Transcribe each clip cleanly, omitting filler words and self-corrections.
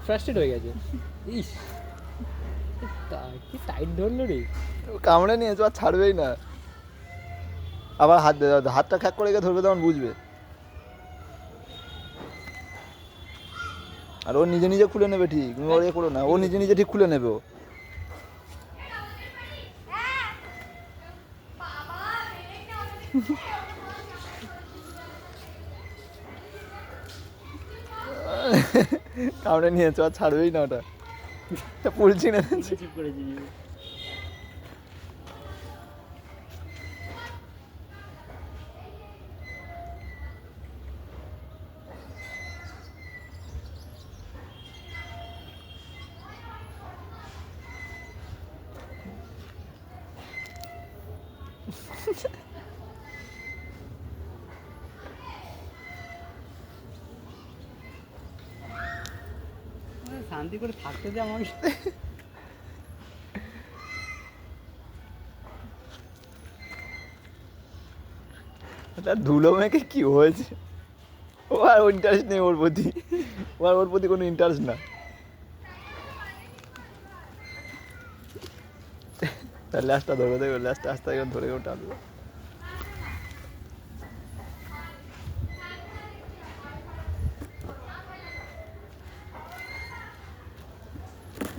Frustrate হয়ে গেছে। ইস, কি টাইট ধরলো রে। কামড়ে নিয়েছো আর ছাড়বেই না। আবার হাতটা খ্যাক করে গিয়ে ধরবে, তখন বুঝবে। আর ও নিজে নিজে খুলে নেবে ঠিক, তুমি ওর করো না, ও নিজে নিজে ঠিক খুলে নেবে। ও কামড়ে নিয়েছো আর ছাড়বেই না ওটা, পুলছি না। শান্তি করে থাকতে দে আমাকে। ধুলো মেঘে কি হয়েছে, ও আর ইন্টারেস্ট নেই ওর প্রতি, ওর প্রতি কোনো ইন্টারেস্ট না। তার ল্যাসটা ধরে দেবে, ল্যাসটা আস্তে আস্তে ধরে টানবে।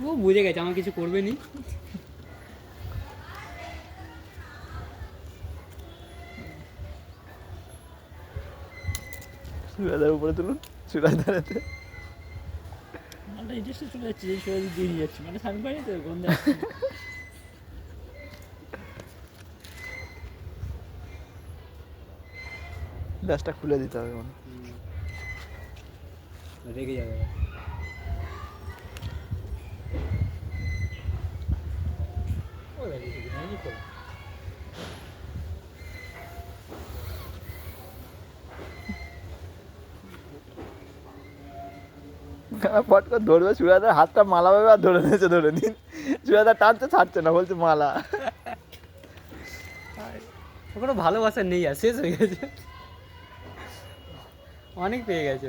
ও বুঝে গেছে আমার কিছু করবে নি। সুরাদার উপরে তুলুন, সুরাদারাতে মালটা ইন্টারেস্টে চলে যাচ্ছে, এই সময় দিয়ে নিয়ে যাচ্ছি, মানে স্নান পানি তো গন্ধ। ল্যাসটা খুলে দিতে হবে মানে। রেগে যাবে। পট করে ধরবে, সুরাদার হাতটা মালা ভাবে আর ধরে নিয়েছে, ধরে নিন। সুরাদার টানতে ছাড়ছে না, বলছে মালা। কোনো ভালোবাসা নেই, আর শেষ হয়ে গেছে, অনেক পেয়ে গেছে।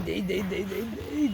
দেই দেই দেই দেই দেই।